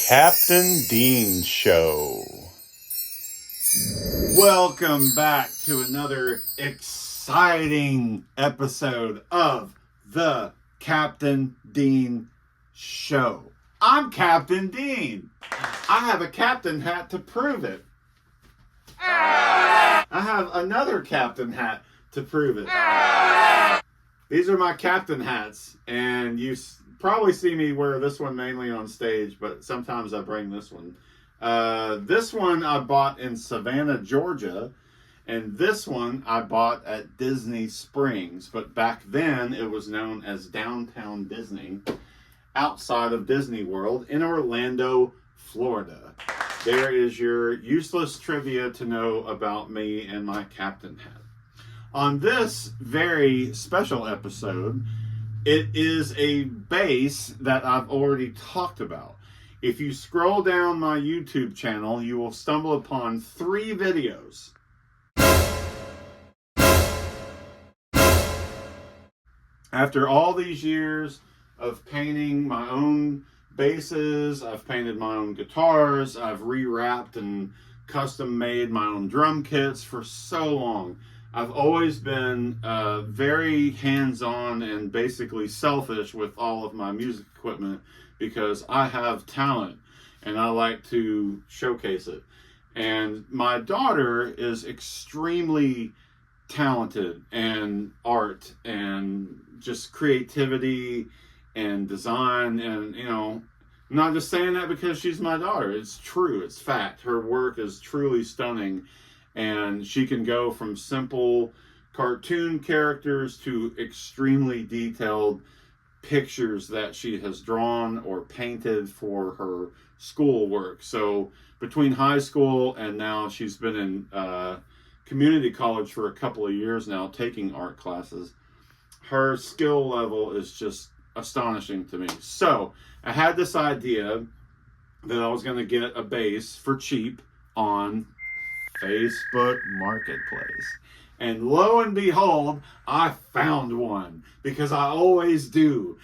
Captain Dean Show. Welcome back to another exciting episode of the Captain Dean Show. I'm Captain Dean. I have a captain hat to prove it. I have another captain hat to prove it. These are my captain hats, and you probably see me wear this one mainly on stage, but sometimes I bring this one. This one I bought in Savannah, Georgia, and this one I bought at Disney Springs, but back then it was known as Downtown Disney, outside of Disney World in Orlando, Florida. There is your useless trivia to know about me and my captain hat. On this very special episode, it is a base that I've already talked about. If you scroll down my YouTube channel, you will stumble upon 3 videos. After all these years of painting my own basses, I've painted my own guitars, I've rewrapped and custom made my own drum kits for so long. I've always been very hands-on and basically selfish with all of my music equipment because I have talent and I like to showcase it. And my daughter is extremely talented in art and just creativity and design, and I'm not just saying that because she's my daughter. It's true, it's fact. Her work is truly stunning. And she can go from simple cartoon characters to extremely detailed pictures that she has drawn or painted for her schoolwork. So between high school and now, she's been in community college for a couple of years now, taking art classes. Her skill level is just astonishing to me. So I had this idea that I was going to get a bass for cheap on Facebook Marketplace. And lo and behold, I found one, because I always do.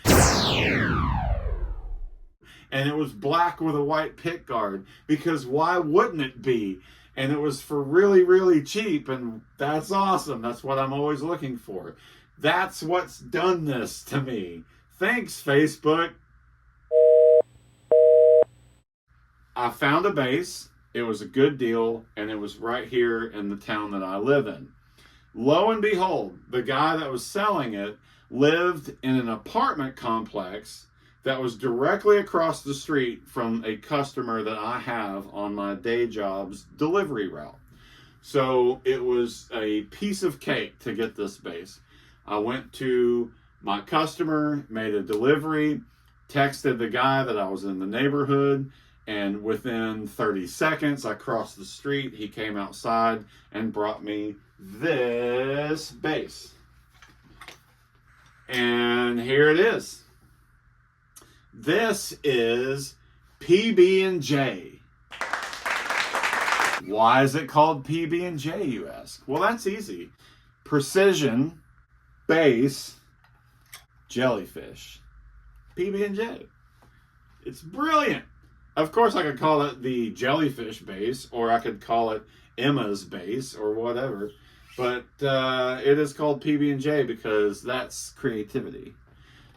And it was black with a white pick guard, because why wouldn't it be? And it was for really, really cheap, and that's awesome. That's what I'm always looking for. That's what's done this to me. Thanks, Facebook. I found a bass. It was a good deal, and it was right here in the town that I live in. Lo and behold, the guy that was selling it lived in an apartment complex that was directly across the street from a customer that I have on my day job's delivery route. So it was a piece of cake to get this bass. I went to my customer, made a delivery, texted the guy that I was in the neighborhood, and within 30 seconds, I crossed the street. He came outside and brought me this bass. And here it is. This is PB&J. Why is it called PB&J, you ask? Well, that's easy. Precision, bass, Jellyfish. PB&J. It's brilliant. Of course, I could call it the Jellyfish bass, or I could call it Emma's bass, or whatever. But it is called PB&J because that's creativity.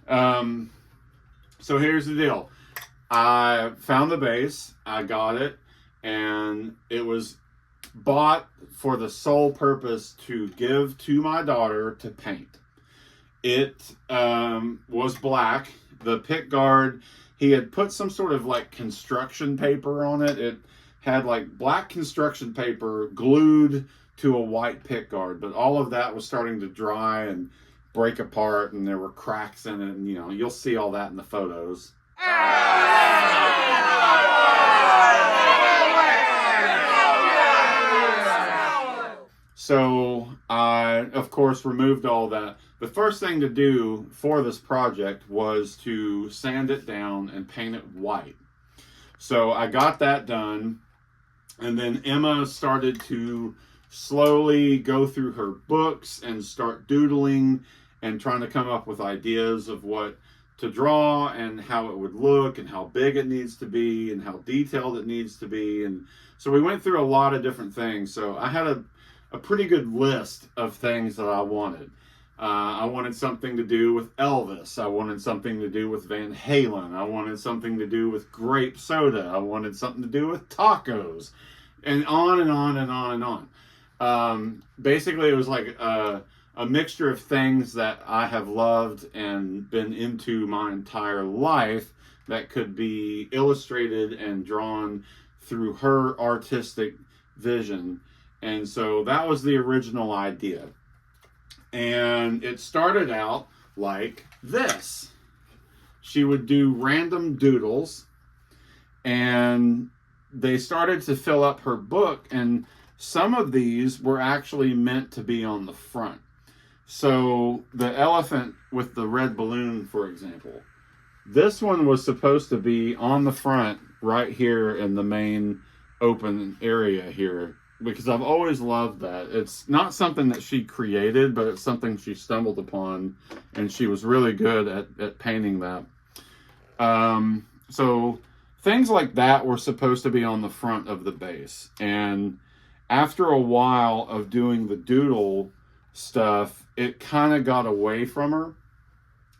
So here's the deal. I found the bass, I got it, and it was bought for the sole purpose to give to my daughter to paint. It was black. The pick guard, he had put some sort of like construction paper on it. It had like black construction paper glued to a white pick guard, but all of that was starting to dry and break apart, and there were cracks in it, and you'll see all that in the photos. So I, of course, removed all that. The first thing to do for this project was to sand it down and paint it white. So I got that done, and then Emma started to slowly go through her books and start doodling and trying to come up with ideas of what to draw, and how it would look, and how big it needs to be, and how detailed it needs to be. And so we went through a lot of different things. So I had a pretty good list of things that I wanted. I wanted something to do with Elvis. I wanted something to do with Van Halen. I wanted something to do with grape soda. I wanted something to do with tacos, and on and on and on and on. Basically, it was like a mixture of things that I have loved and been into my entire life that could be illustrated and drawn through her artistic vision. And so that was the original idea. And it started out like this. She would do random doodles, and they started to fill up her book, and some of these were actually meant to be on the front. So the elephant with the red balloon, for example, this one was supposed to be on the front right here in the main open area here, because I've always loved that. It's not something that she created, but it's something she stumbled upon, and she was really good at painting that. So things like that were supposed to be on the front of the base. And after a while of doing the doodle stuff, it kind of got away from her,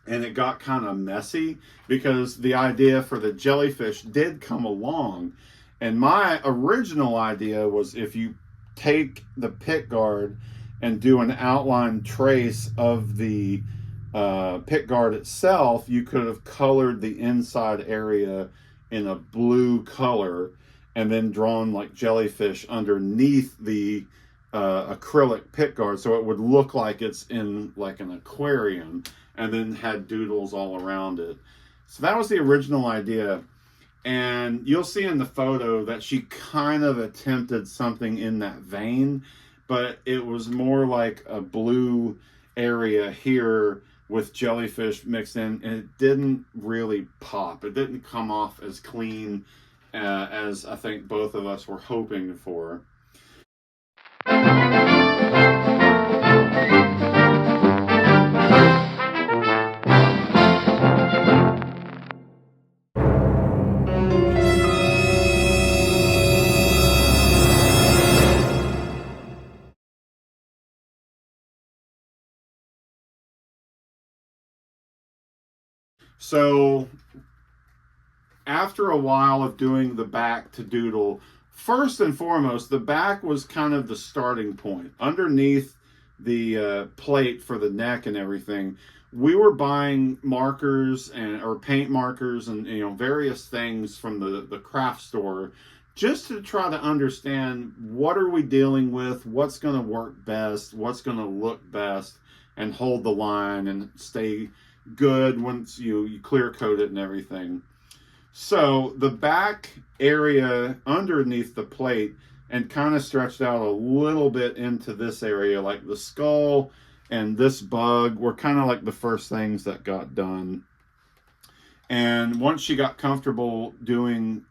and it got kind of messy, because the idea for the jellyfish did come along. And my original idea was, if you take the pick guard and do an outline trace of the pick guard itself, you could have colored the inside area in a blue color and then drawn like jellyfish underneath the acrylic pick guard, so it would look like it's in like an aquarium, and then had doodles all around it. So that was the original idea. And you'll see in the photo that she kind of attempted something in that vein, but it was more like a blue area here with jellyfish mixed in, and it didn't really pop. It didn't come off as clean as I think both of us were hoping for. So after a while of doing the back to doodle, first and foremost, the back was kind of the starting point. Underneath the plate for the neck and everything, we were buying markers or paint markers and various things from the craft store, just to try to understand what are we dealing with, what's going to work best, what's going to look best, and hold the line and stay good once you clear coat it and everything. So the back area underneath the plate and kind of stretched out a little bit into this area, like the skull and this bug were kind of like the first things that got done. And once she got comfortable doing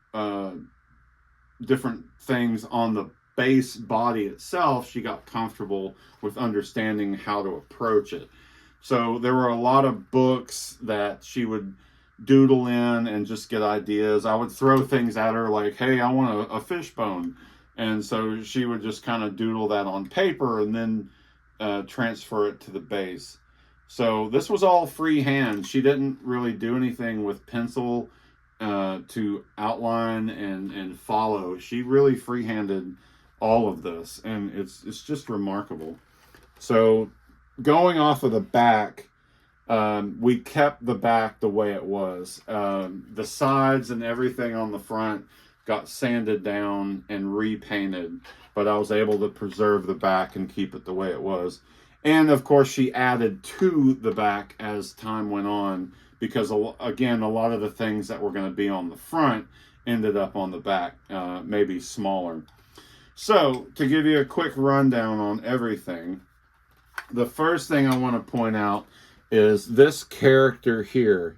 different things on the base body itself, she got comfortable with understanding how to approach it. So there were a lot of books that she would doodle in and just get ideas. I would throw things at her like, hey, I want a fish bone. And so she would just kind of doodle that on paper and then transfer it to the base. So this was all freehand. She didn't really do anything with pencil to outline and follow. She really freehanded all of this, and it's just remarkable. So going off of the back, we kept the back the way it was. The sides and everything on the front got sanded down and repainted, but I was able to preserve the back and keep it the way it was. And of course, she added to the back as time went on, because again, a lot of the things that were going to be on the front ended up on the back, maybe smaller. So to give you a quick rundown on everything, the first thing I want to point out is this character here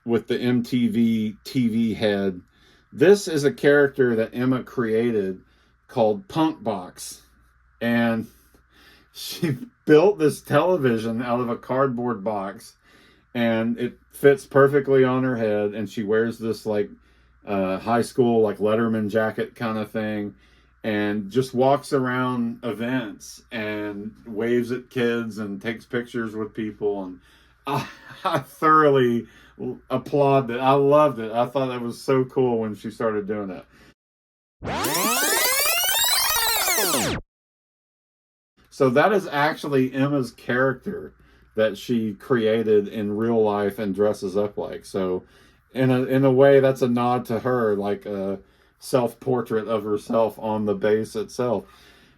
with the MTV TV head. This is a character that Emma created called Punk Box, and she built this television out of a cardboard box, and it fits perfectly on her head, and she wears this like high school like Letterman jacket kind of thing, and just walks around events and waves at kids and takes pictures with people. And I thoroughly applaud that. I loved it. I thought that was so cool when she started doing it. So that is actually Emma's character that she created in real life and dresses up like. So in a way, that's a nod to her, like a self-portrait of herself on the base itself.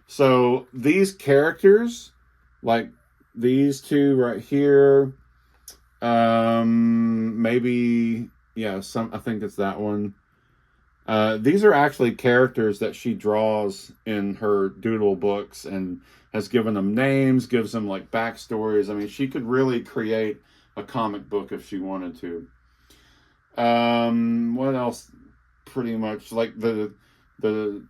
So these characters, like these two right here, maybe, yeah, I think it's that one. These are actually characters that she draws in her doodle books and has given them names, gives them like backstories. I mean, she could really create a comic book if she wanted to. What else? Pretty much like the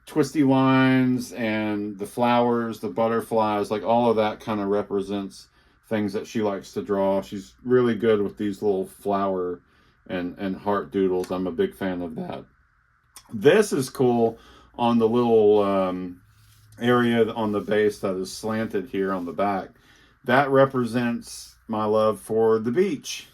twisty lines and the flowers, the butterflies, like all of that kind of represents things that she likes to draw. She's really good with these little flower and heart doodles. I'm a big fan of that. This is cool on the little area on the base that is slanted here on the back. That represents my love for the beach.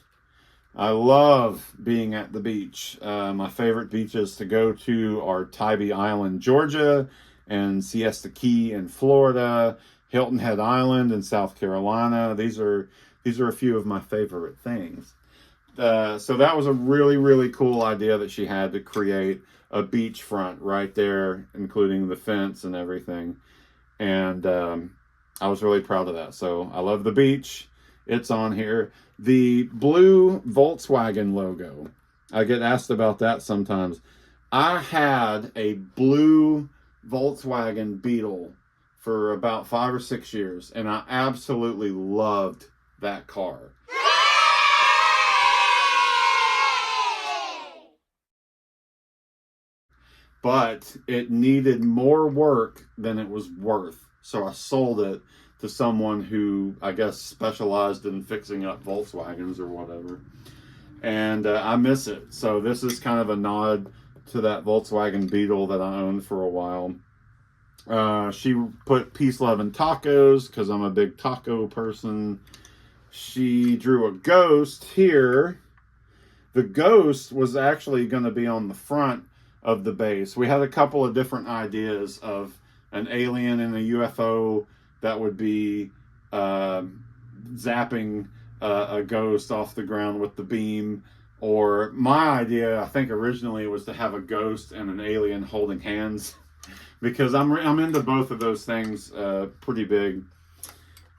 I love being at the beach. My favorite beaches to go to are Tybee Island, Georgia, and Siesta Key in Florida, Hilton Head Island in South Carolina. These are a few of my favorite things. So that was a really, really cool idea that she had to create a beachfront right there, including the fence and everything. And I was really proud of that. So I love the beach. It's on here. The blue Volkswagen logo. I get asked about that sometimes. I had a blue Volkswagen Beetle for about 5 or 6 years, and I absolutely loved that car. But it needed more work than it was worth. So I sold it to someone who, I guess, specialized in fixing up Volkswagens or whatever. And I miss it. So this is kind of a nod to that Volkswagen Beetle that I owned for a while. She put peace, love, and tacos because I'm a big taco person. She drew a ghost here. The ghost was actually going to be on the front of the base. We had a couple of different ideas of an alien and a UFO that would be zapping a ghost off the ground with the beam. Or my idea, I think originally, was to have a ghost and an alien holding hands, because I'm into both of those things pretty big.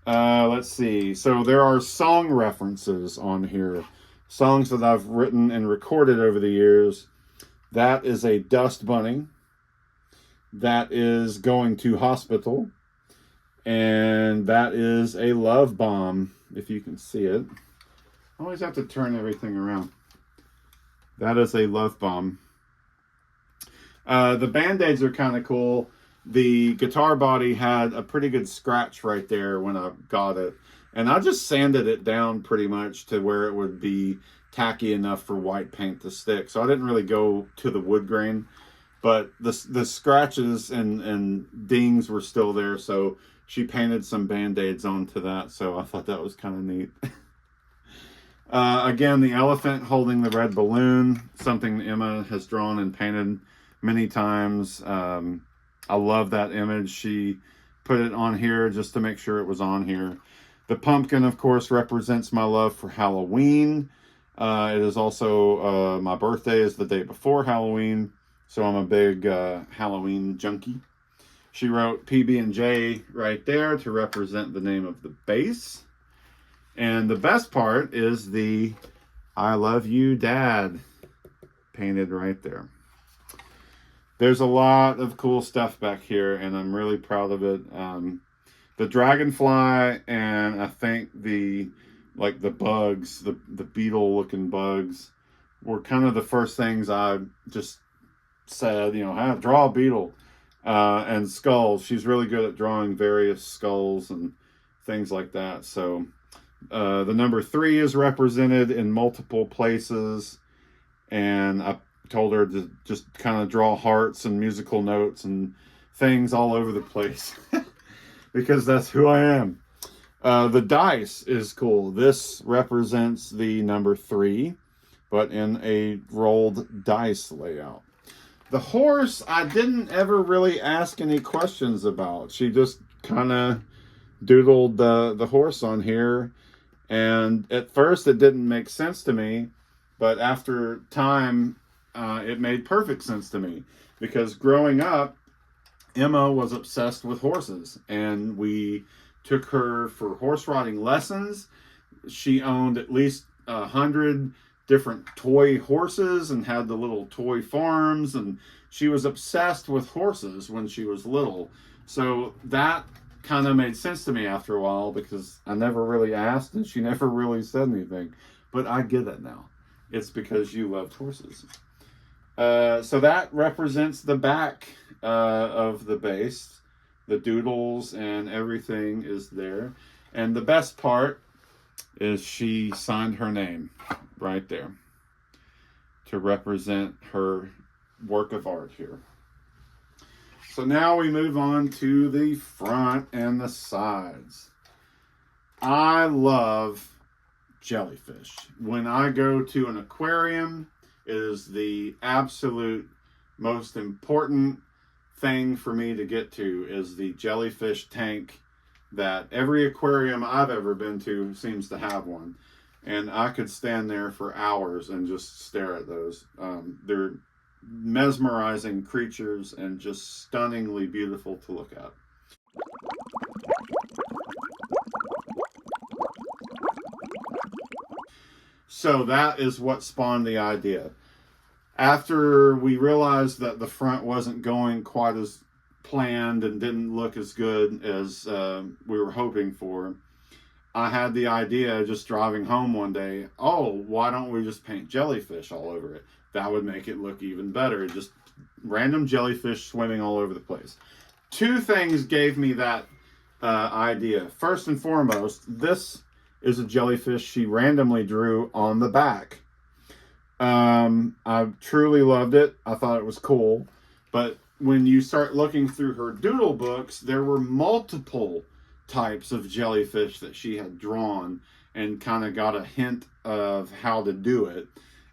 Let's see. So there are song references on here. Songs that I've written and recorded over the years. That is a dust bunny. That is going to hospital. And that is a love bomb, if you can see it. I always have to turn everything around. That is a love bomb. The Band-Aids are kind of cool. The guitar body had a pretty good scratch right there when I got it. And I just sanded it down pretty much to where it would be tacky enough for white paint to stick. So I didn't really go to the wood grain. But the scratches and dings were still there. So she painted some Band-Aids onto that. So I thought that was kind of neat. Again, the elephant holding the red balloon. Something Emma has drawn and painted many times. I love that image. She put it on here just to make sure it was on here. The pumpkin, of course, represents my love for Halloween. It is also my birthday is the day before Halloween, so I'm a big Halloween junkie. She wrote PB&J right there to represent the name of the base. And the best part is the I love you, Dad, painted right there. There's a lot of cool stuff back here, and I'm really proud of it. The dragonfly, and I think the bugs, the beetle looking bugs, were kind of the first things I just said, you know, draw a beetle. And skulls. She's really good at drawing various skulls and things like that. So The number 3 is represented in multiple places, and I told her to just kind of draw hearts and musical notes and things all over the place because that's who I am. The dice is cool. This represents the number 3, but in a rolled dice layout. The horse, I didn't ever really ask any questions about. She just kind of doodled the horse on here. And at first it didn't make sense to me, but after time, it made perfect sense to me. Because growing up, Emma was obsessed with horses, and we took her for horse riding lessons. She owned at least 100 different toy horses and had the little toy farms, and she was obsessed with horses when she was little. So that kind of made sense to me after a while, because I never really asked and she never really said anything. But I get it now. It's because you loved horses. So that represents the back of the base. The doodles and everything is there. And the best part is she signed her name right there to represent her work of art here. So now we move on to the front and the sides. I love jellyfish. When I go to an aquarium, it is the absolute most important thing for me to get to is the jellyfish tank that every aquarium I've ever been to seems to have one. And I could stand there for hours and just stare at those. They're mesmerizing creatures and just stunningly beautiful to look at. So that is what spawned the idea. After we realized that the front wasn't going quite as planned and didn't look as good as we were hoping for, I had the idea just driving home one day, oh, why don't we just paint jellyfish all over it? That would make it look even better. Just random jellyfish swimming all over the place. 2 things gave me that idea. First and foremost, this is a jellyfish she randomly drew on the back. I truly loved it. I thought it was cool. But when you start looking through her doodle books, there were multiple types of jellyfish that she had drawn and kind of got a hint of how to do it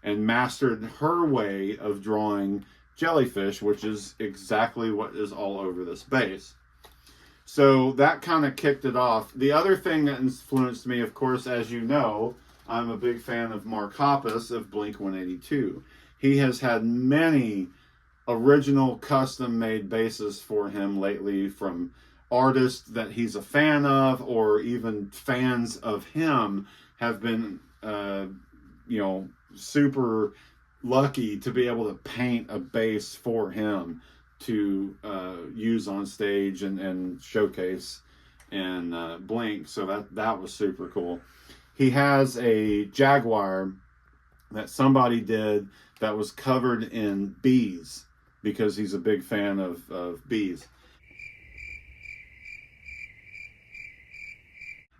and mastered her way of drawing jellyfish, which is exactly what is all over this base. So that kind of kicked it off. The other thing that influenced me, of course, as you know, I'm a big fan of Mark Hoppus of Blink-182. He has had many original custom-made bases for him lately from artists that he's a fan of, or even fans of him have been, super lucky to be able to paint a base for him to use on stage and showcase and Blink. So that was super cool. He has a Jaguar that somebody did that was covered in bees because he's a big fan of bees.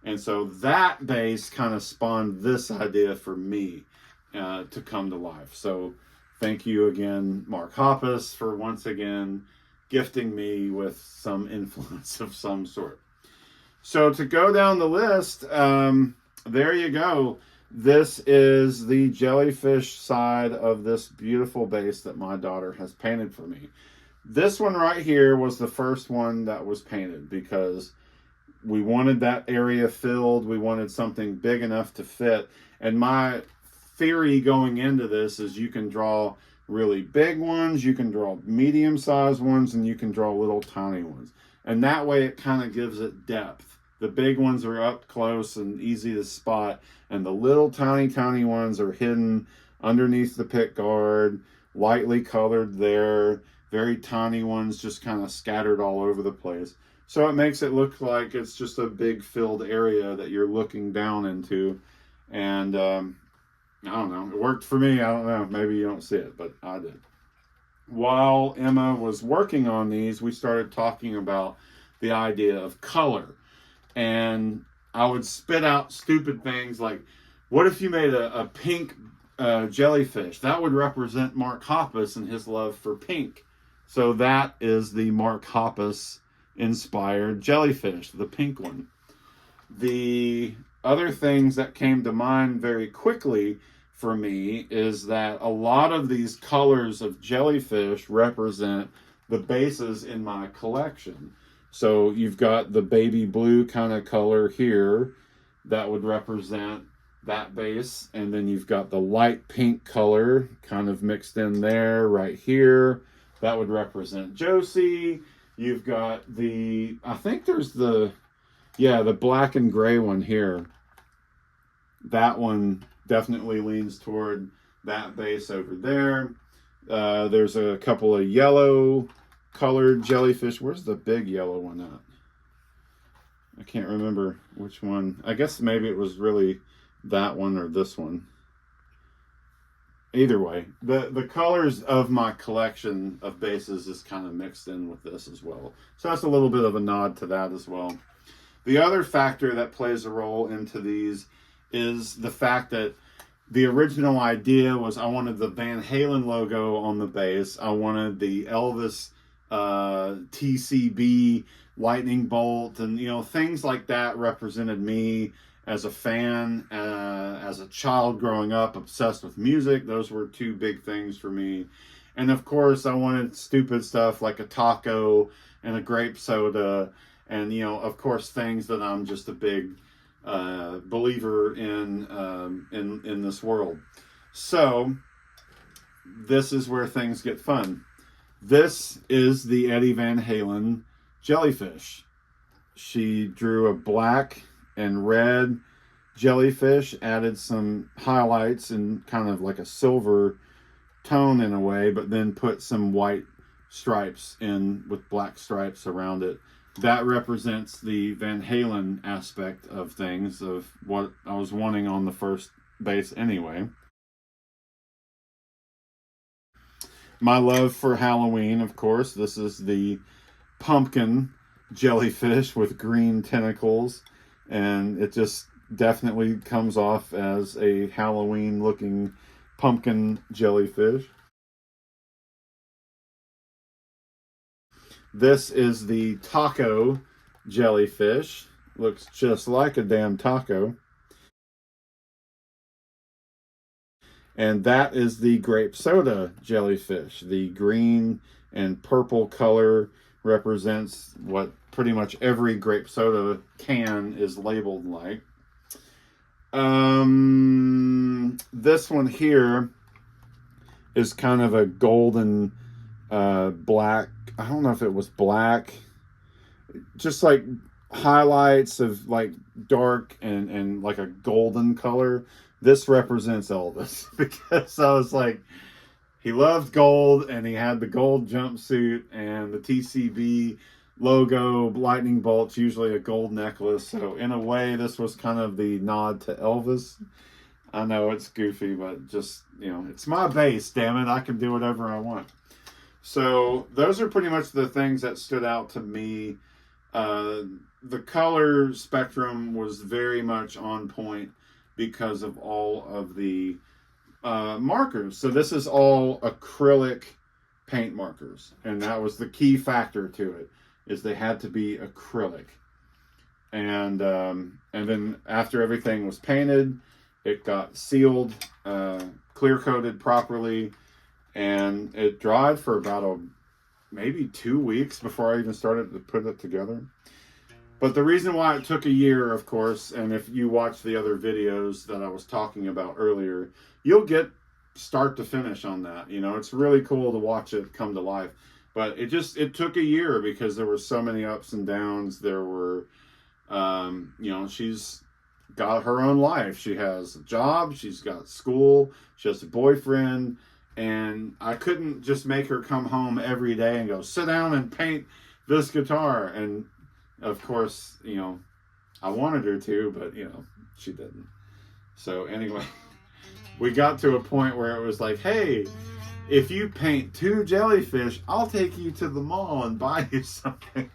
And so that base kind of spawned this idea for me to come to life. So thank you again, Mark Hoppus, for once again gifting me with some influence of some sort. So to go down the list, there you go. This is the jellyfish side of this beautiful base that my daughter has painted for me. This one right here was the first one that was painted because we wanted that area filled. We wanted something big enough to fit. And my theory going into this is you can draw really big ones, you can draw medium-sized ones, and you can draw little tiny ones. And that way it kind of gives it depth. The big ones are up close and easy to spot, and the little tiny ones are hidden underneath the pick guard, lightly colored there, very tiny ones just kind of scattered all over the place. So it makes it look like it's just a big filled area that you're looking down into. And I don't know, it worked for me. I don't know, maybe you don't see it, but I did. While Emma was working on these, we started talking about the idea of color. And I would spit out stupid things like, what if you made a pink jellyfish? That would represent Mark Hoppus and his love for pink. So that is the Mark Hoppus inspired jellyfish, the pink one. The other things that came to mind very quickly for me is that a lot of these colors of jellyfish represent the bases in my collection. So you've got the baby blue kind of color here that would represent that base, and then you've got the light pink color kind of mixed in there right here. That would represent Josie. You've got the, I think there's the black and gray one here. That one definitely leans toward that base over there. There's a couple of yellow colored jellyfish. Where's the big yellow one at? I can't remember which one. I guess maybe it was really that one or this one. Either way, the colors of my collection of bases is kind of mixed in with this as well. So that's a little bit of a nod to that as well. The other factor that plays a role into these is the fact that the original idea was I wanted the Van Halen logo on the base. I wanted the Elvis TCB lightning bolt, and things like that represented me as a fan, as a child growing up obsessed with music. Those were two big things for me. And of course I wanted stupid stuff like a taco and a grape soda, and of course things that I'm just a big believer in this world. So this is where things get fun. This is the Eddie Van Halen jellyfish. She drew a black and red jellyfish, added some highlights and kind of like a silver tone in a way, but then put some white stripes in with black stripes around it. That represents the Van Halen aspect of things, of what I was wanting on the first base anyway. My love for Halloween, of course. This is the pumpkin jellyfish with green tentacles, and it just definitely comes off as a Halloween looking pumpkin jellyfish. This is the taco jellyfish. Looks just like a damn taco. And that is the grape soda jellyfish. The green and purple color represents what pretty much every grape soda can is labeled like. This one here is kind of a golden black. I don't know if it was black. Just like highlights of like dark and like a golden color. This represents Elvis, because I was like, he loved gold, and he had the gold jumpsuit and the TCB logo, lightning bolts, usually a gold necklace. So in a way, this was kind of the nod to Elvis. I know it's goofy, but just, it's my base, damn it. I can do whatever I want. So those are pretty much the things that stood out to me. The color spectrum was very much on point because of all of the markers. So this is all acrylic paint markers, and that was the key factor to it, is they had to be acrylic. And then after everything was painted, it got sealed, clear coated properly, and it dried for about maybe 2 weeks before I even started to put it together. But the reason why it took a year, of course, and if you watch the other videos that I was talking about earlier, you'll get start to finish on that. It's really cool to watch it come to life. But it took a year because there were so many ups and downs. There were, she's got her own life. She has a job. She's got school. She has a boyfriend. And I couldn't just make her come home every day and go, sit down and paint this guitar. And of course, I wanted her to, but, she didn't. So anyway, we got to a point where it was like, hey, if you paint 2 jellyfish, I'll take you to the mall and buy you something.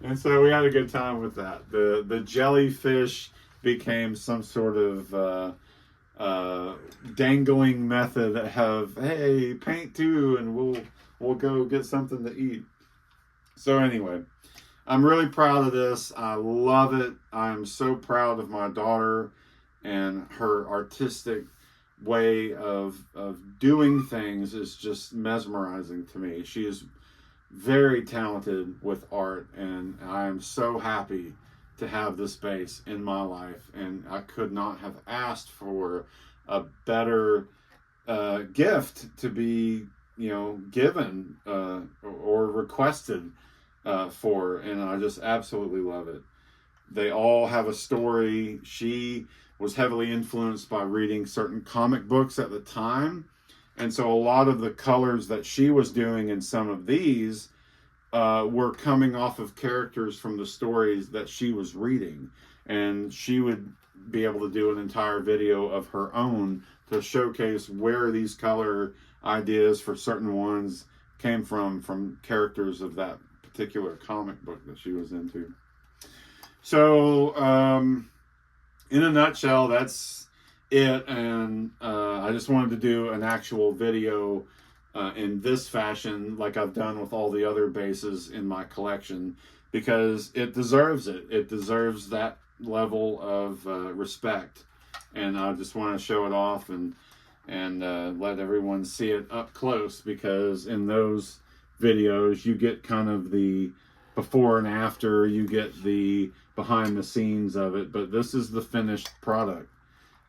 And so we had a good time with that. The jellyfish became some sort of dangling method of, hey, paint too, and we'll go get something to eat. So anyway, I'm really proud of this. I love it. I'm so proud of my daughter and her artistic way of doing things is just mesmerizing to me. She is very talented with art, and I'm so happy to have this space in my life. And I could not have asked for a better gift to be, given or requested for, and I just absolutely love it. They all have a story. She was heavily influenced by reading certain comic books at the time. And so a lot of the colors that she was doing in some of these were coming off of characters from the stories that she was reading. And she would be able to do an entire video of her own to showcase where these color ideas for certain ones came from characters of that particular comic book that she was into. So, in a nutshell, that's it. And I just wanted to do an actual video in this fashion, like I've done with all the other bases in my collection, because it deserves it. It deserves that level of respect. And I just want to show it off and let everyone see it up close, because in those videos you get kind of the before and after, you get the behind the scenes of it, but this is the finished product,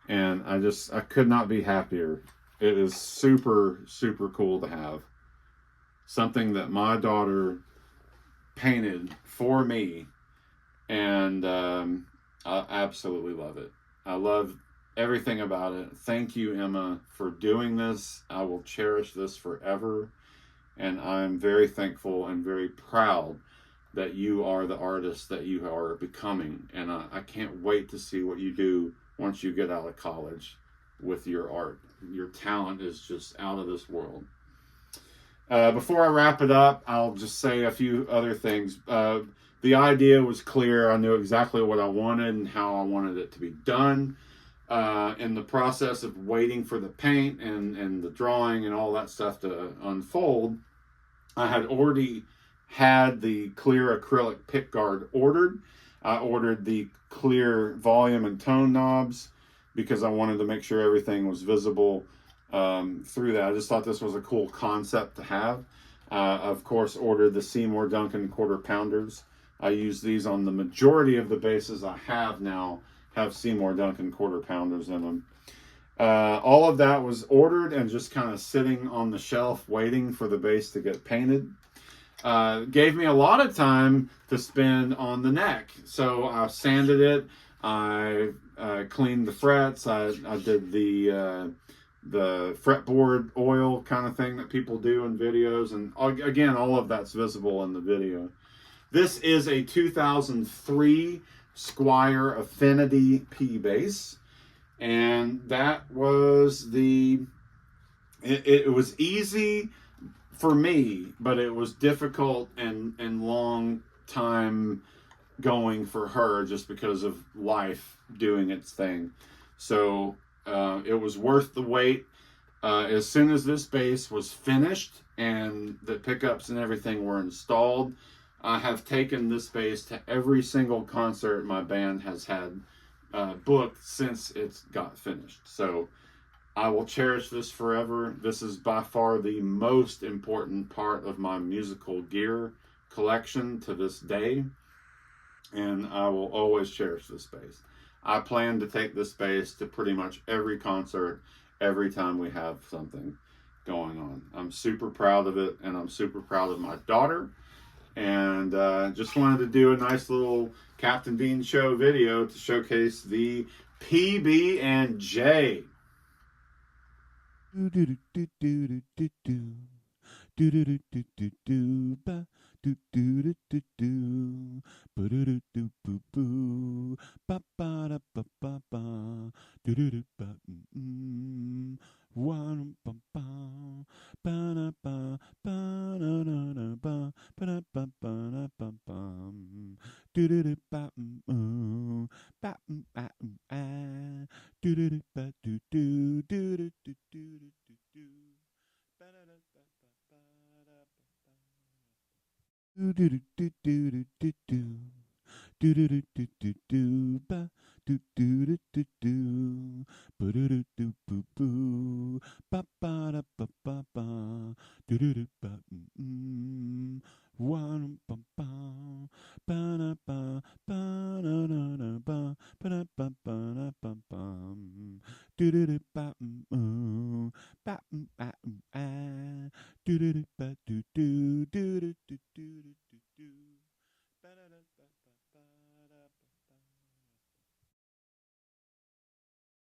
and I could not be happier. It is super, super cool to have something that my daughter painted for me, and I absolutely love it. I love everything about it. Thank you, Emma, for doing this. I will cherish this forever, and I'm very thankful and very proud that you are the artist that you are becoming. And I can't wait to see what you do once you get out of college with your art. Your talent is just out of this world. Before I wrap it up, I'll just say a few other things. The idea was clear. I knew exactly what I wanted and how I wanted it to be done. In the process of waiting for the paint and the drawing and all that stuff to unfold, I had already had the clear acrylic pickguard ordered. I ordered the clear volume and tone knobs because I wanted to make sure everything was visible through that. I just thought this was a cool concept to have. Of course, ordered the Seymour Duncan quarter pounders. I use these on the majority of the bases I have now, have Seymour Duncan quarter pounders in them. All of that was ordered and just kind of sitting on the shelf waiting for the base to get painted. Gave me a lot of time to spend on the neck. So I sanded it, I cleaned the frets, I did the fretboard oil kind of thing that people do in videos, and again, all of that's visible in the video. This is a 2003 Squier Affinity P base, and that was it was easy for me, but it was difficult and long time going for her just because of life doing its thing. So it was worth the wait. As soon as this base was finished and the pickups and everything were installed, I have taken this base to every single concert my band has had booked since it's got finished. So I will cherish this forever. This is by far the most important part of my musical gear collection to this day, and I will always cherish this bass. I plan to take this bass to pretty much every concert, every time we have something going on. I'm super proud of it, and I'm super proud of my daughter, and just wanted to do a nice little Captain Bean Show video to showcase the PB&J. Do do do do do do do do do do do do do ba do do do do do ba do do do boo boo ba ba da ba ba ba do do do ba one ba ba ba na ba ba na na na ba ba da ba ba na ba ba ah. Do do do ba do do do do do do do do. Ba da da ba ba ba da ba ba. Do do do do do do do. Do do do do do do ba do do do do do ba do do do boo boo ba ba da ba ba ba do do do ba one ba ba ba da ba ba da da da ba ba da ba ba da ba ba do do do ba ba ba ah do do do ba do do do do